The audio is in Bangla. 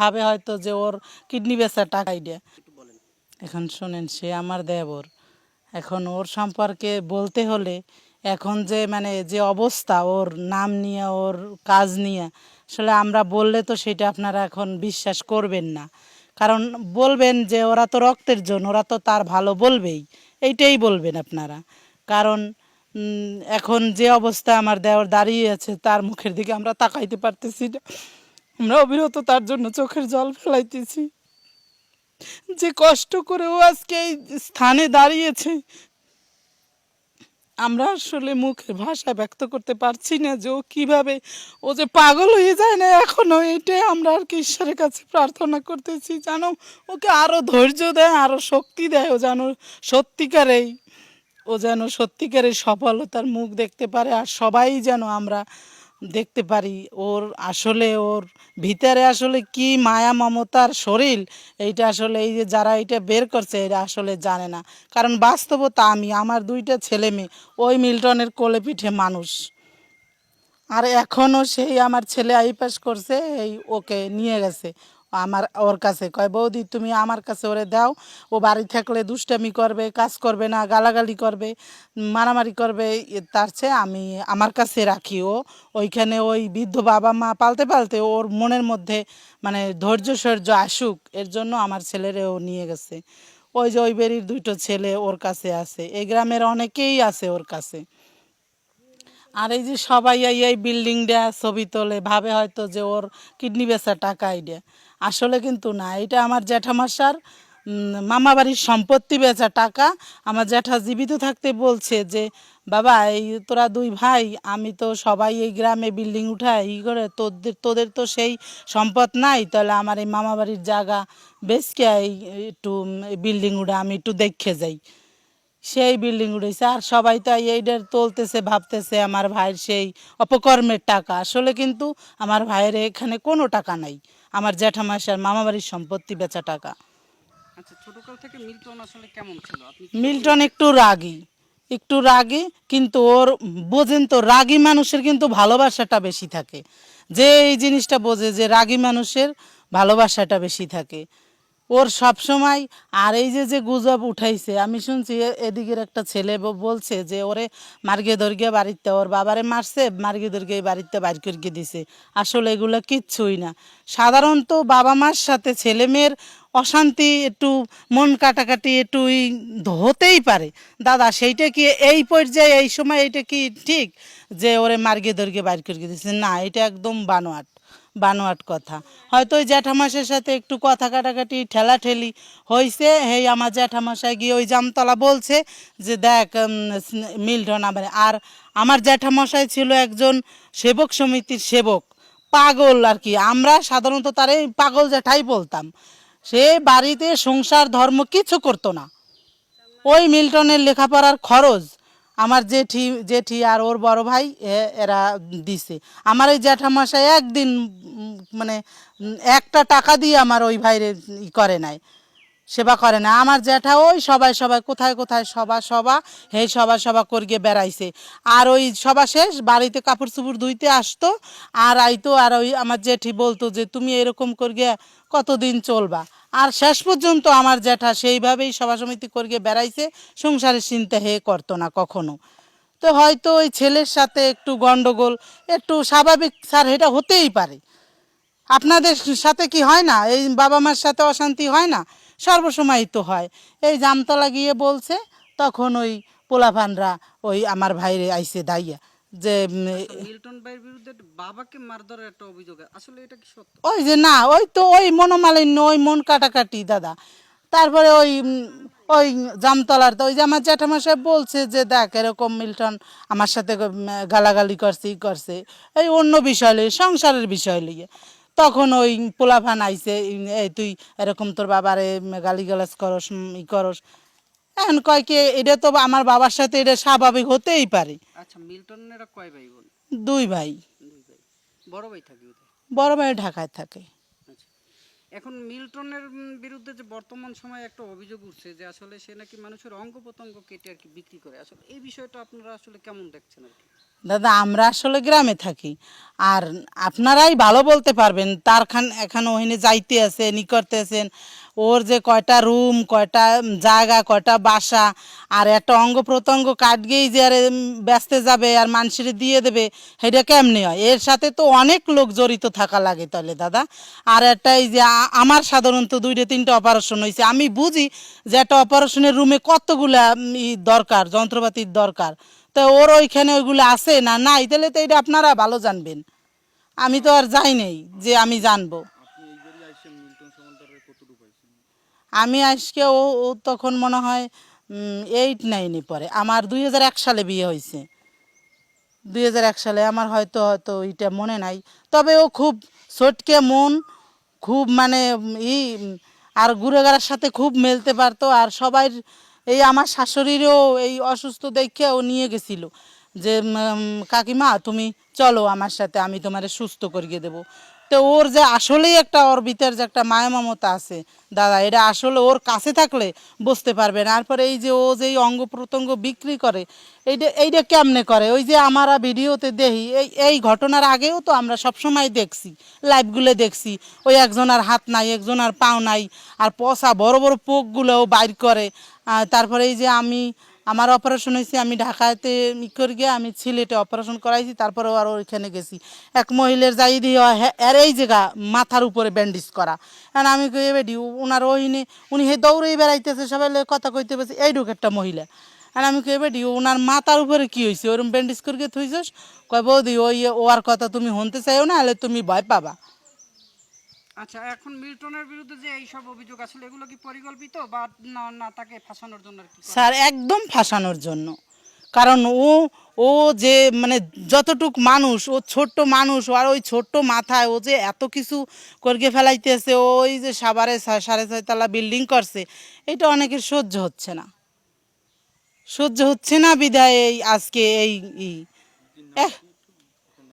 ভাবে হয়তো যে ওর কিডনি বেচার টাকা আইডিয়া। এখন শোনেন, সে আমার দেবর। এখন ওর সম্পর্কে বলতে হলে এখন যে মানে যে অবস্থা ওর নাম নিয়ে ওর কাজ নিয়ে, আসলে আমরা বললে তো সেটা আপনারা এখন বিশ্বাস করবেন না। কারণ বলবেন যে ওরা তো রক্তের জন, ওরা তো তার ভালো বলবেই, এইটাই বলবেন আপনারা। কারণ এখন যে অবস্থা আমার দেওর দাঁড়িয়ে আছে তার মুখের দিকে আমরা তাকাইতে পারতেছি না। আমরা অবিরত তার জন্য চোখের জল ফেলাইতেছি। যে কষ্ট করে ও আজকে এই স্থানে দাঁড়িয়েছে, আমরা আসলে মুখের ভাষা ব্যক্ত করতে পারছি না যে ও কীভাবে, ও যে পাগল হয়ে যায় না এখনও, এটাই আমরা আর কি ঈশ্বরের কাছে প্রার্থনা করতেছি। জানো, ওকে আরও ধৈর্য দেয়, আরও শক্তি দেয়, ও যেন সত্যিকারেই সত্যিকারের সফলতার মুখ দেখতে পারে। আর সবাই যেন আমরা দেখতে পারি ওর ভিতরে আসলে কি মায়া মমতার শরীর। এইটা আসলে এই যে যারা এটা বের করছে এটা আসলে জানে না। কারণ বাস্তবতা, আমার দুইটা ছেলে মেয়ে ওই মিল্টনের কোলে পিঠে মানুষ। আর এখনও সেই আমার ছেলে আইপাস করছে, এই ওকে নিয়ে গেছে ওর কাছে। কয়, বৌদি তুমি আমার কাছে ওরে দাও, ও বাড়ি থাকলে দুষ্টামি করবে, কাজ করবে না, গালাগালি করবে, মারামারি করবে, তার চেয়ে আমি আমার কাছে রাখি। ওইখানে ওই বৃদ্ধ বাবা মা পালতে পালতে ওর মনের মধ্যে মানে ধৈর্য সহ্য আসুক, এর জন্য আমার ছেলেরে ও নিয়ে গেছে। ওই যে ওই বেরির দুটো ছেলে ওর কাছে আছে, এই গ্রামের অনেকেই আছে ওর কাছে। আর এই যে সবাই এই বিল্ডিংটা ছবি তোলে, ভাবে হয়তো যে ওর কিডনি বেচার টাকা আইডিয়া। আসলে কিন্তু না, এটা আমার জ্যাঠামশার মামা বাড়ির সম্পত্তি বেচা টাকা। আমার জ্যাঠা জীবিত থাকতে বলছে যে বাবা, এই তোরা দুই ভাই, আমি তো সবাই এই গ্রামে বিল্ডিং উঠায় করে, তোদের তো সেই সম্পদ নাই, তাহলে আমার এই মামা বাড়ির জায়গা বেচকে এই একটু বিল্ডিং উঠে আমি একটু দেখে যাই। সেই বিল্ডিং উঠেছে। আর সবাই তো এইটার তুলতেছে, ভাবতেছে আমার ভাইয়ের সেই অপকর্মের টাকা। আসলে কিন্তু আমার ভাইয়ের এখানে কোনো টাকা নাই, আমার জ্যাঠামশার মামাবাড়ির সম্পত্তি বেচা টাকা। আচ্ছা, ছোটকাল থেকে মিল্টন আসলে কেমন ছিল, আপনি মিল্টন একটু রাগী, কিন্তু ওর বোঝেন তো, রাগী মানুষের কিন্তু ভালোবাসাটা বেশি থাকে। যে এই জিনিসটা বোঝে যে রাগী মানুষের ভালোবাসাটা বেশি থাকে ওর সব সময়। আর এই যে যে গুজব উঠাইছে, আমি শুনছি এদিকের একটা ছেলে বলছে যে ওরে মার্গে দর্গে বাড়িতে ওর বাবারে মারছে, মার্গে দর্গে বাড়িতে বাইর করে দিছে। আসলে এগুলো কিচ্ছুই না। সাধারণত বাবা মার সাথে ছেলে মেয়ের অশান্তি একটু মন কাটাকাটি একটু হতেই পারে দাদা। সেইটা কি এই পর্যায়ে এই সময় এটা কি ঠিক যে ওরে মার্গে দর্গে বাইর করে দিছে? না, এটা একদম বানোয়াট কথা। হয়তো ওই জ্যাঠামশাইয়ের সাথে একটু কথা কাটাকাটি ঠেলাঠেলি হয়েছে। আমার জ্যাঠামশাই গিয়ে ওই জামতলা বলছে যে দেখ মিল্টন আমার জ্যাঠামশাই ছিল একজন সেবক সমিতির সেবক, পাগল আর কি। আমরা সাধারণত তারে পাগল জ্যাঠাই বলতাম। সে বাড়িতে সংসার ধর্ম কিছু করতো না। ওই মিল্টনের লেখাপড়ার খরচ আমার জেঠি আর ওর বড় ভাই এরা দিছে। আমার ওই জ্যাঠামশাই একদিন মানে একটা টাকা দিয়ে আমার ওই ভাইরে করে নাই, সেবা করে না। আমার জ্যাঠা ওই সবাই কোথায় কোথায় সভা সভা করিয়ে বেড়াইছে। আর ওই সভা শেষ বাড়িতে কাপড় চুপড় ধুইতে আসতো আর আইতো। আর ওই আমার জেঠি বলতো যে তুমি এরকম করিয়ে কতদিন চলবা। আর শেষ পর্যন্ত আমার জ্যাঠা সেইভাবেই সভা সমিতি করিয়ে বেড়াইছে, সংসারের চিন্তা করতো না কখনো। তো হয়তো ওই ছেলের সাথে একটু গন্ডগোল, একটু স্বাভাবিক স্যার, এটা হতেই পারে। আপনাদের সাথে কি হয় না? এই বাবা মার সাথে অশান্তি হয় না? সর্বসময়ই তো হয়। এই জামতলা গিয়ে বলছে, তখন ওই পোলাপানরা ওই আমার ভাইরে আইসে দাইয়া যে মিল্টন ভাইয়ের বিরুদ্ধে বাবাকে মারধরের একটা অভিযোগ, আসলে এটা কি সত্য? ওই যে না, ওই তো ওই মনোমালিন্য, ওই মন কাটাকাটি দাদা। তারপরে ওই জামতলার তো ওই যে আমার জ্যাঠামশাই বলছে যে দেখ এরকম মিল্টন আমার সাথে গালাগালি করছে এই অন্য বিষয় লইয়ে, সংসারের বিষয় লইয়ে। তখন ওই পোলাফান আইছে, এই তুই এরকম তোর বাবারে গালিগালাজ করস, করস। এখন কয় কি, এটা তো আমার বাবার সাথে এটা স্বাভাবিক হতেই পারে। আচ্ছা, মিল্টনেরা কয় ভাই বোন? দুই ভাই। দুই ভাই। বড় ভাই থাকে কোথায়? বড় ভাই ঢাকায় থাকে। আচ্ছা, এখন মিল্টনের বিরুদ্ধে যে বর্তমান সময়ে একটা অভিযোগ উঠছে যে আসলে সে নাকি মানুষের অঙ্গ প্রত্যঙ্গ কেটে আর কি বিক্রি করে, আসলে এই বিষয়টা আপনারা আসলে কেমন দেখছেন আর কি? দাদা আমরা আসলে গ্রামে থাকি, আর আপনারাই ভালো বলতে পারবেন তার এখন ওখানে যাইতে আছেন ই করতে আছেন, ওর যে কয়টা রুম, কয়টা জায়গা, কয়টা বাসা, আর একটা অঙ্গ প্রত্যঙ্গ কাটগেই যে আর বেচতে যাবে আর মানুষের দিয়ে দেবে, সেটা কেমনি হয়? এর সাথে তো অনেক লোক জড়িত থাকা লাগে তাহলে দাদা। আর একটা এই যে আমার সাধারণত 2-3টা অপারেশন হয়েছে, আমি বুঝি যে একটা অপারেশনের রুমে কতগুলা দরকার, যন্ত্রপাতির দরকার। তো ওর ওইখানে ওইগুলো আছে না নাই, তাহলে তো এটা আপনারা ভালো জানবেন। আমি তো আর যাই নাই যে আমি জানবো। আমি আজকে ও তখন মনে হয় 8-9-এ পড়ে। আমার 2001 সালে বিয়ে হয়েছে। 2001 সালে আমার হয়তো হয়তো এটা মনে নাই। তবে ও খুব সটকে মন, খুব মানে আর গুড়েগাড়ার সাথে খুব মেলতে পারতো। আর সবাই এই আমার শাশুড়িরও এই অসুস্থ দেখে ও নিয়ে গেছিল যে কাকিমা তুমি চলো আমার সাথে, আমি তোমারে সুস্থ করিয়ে দেবো। তো ওর যে আসলেই একটা ওর ভিতর যে একটা মায়া মমতা আছে দাদা, এটা আসলে ওর কাছে থাকলে বুঝতে পারবেন। তারপরে এই যে ও যে এই অঙ্গ প্রত্যঙ্গ বিক্রি করে, এইটা কেমনে করে? ওই যে আমরা ভিডিওতে দেখি, এই ঘটনার আগেও তো আমরা সবসময় দেখছি, লাইভগুলো দেখছি, ওই একজনের হাত নাই, একজনের পাও নাই, আর পচা বড় বড় পোকগুলোও বাইর করে। তারপরে এই যে আমার অপারেশন হয়েছে, আমি ঢাকাতে করে গিয়ে আমি সিলেটে অপারেশন করাইছি, তারপরে আর ওইখানে গেছি। এক মহিলার যাই দিয়ে এর এই জায়গা মাথার উপরে ব্যান্ডেজ করা। আর আমি কই বেডি ওনার ওইনে উনি হে দৌড়েই বেড়াইতেছে, সবাই লগে কথা কইতে পেরেছে, এইটুকু একটা মহিলা। আর আমি কই বেডি ওনার মাথার উপরে কি হয়েছে, ওরকম ব্যান্ডেজ করে থইছস? কয় বৌদি ওই ওর কথা তুমি শুনতে চাইও না, হলে তুমি ভয় পাবা। আচ্ছা, এখন মিল্টনের বিরুদ্ধে যে এইসব অভিযোগ আসলে এগুলো কি পরিকল্পিত বা না না তাকে ফাঁসানোর জন্য আর কি করা? স্যার একদম ফাঁসানোর জন্য। কারণ ও ও যে মানে যতটুক মানুষ, ও ছোট্ট মানুষ, আর ওই ছোট্ট মাথায় ও যে এত কিছু করকে ফেলাইতেছে, ওই যে সাভারে 6.5 তলা বিল্ডিং করছে, এটা অনেকের সহ্য হচ্ছে না, সহ্য হচ্ছে না বিধায় এই আজকে এই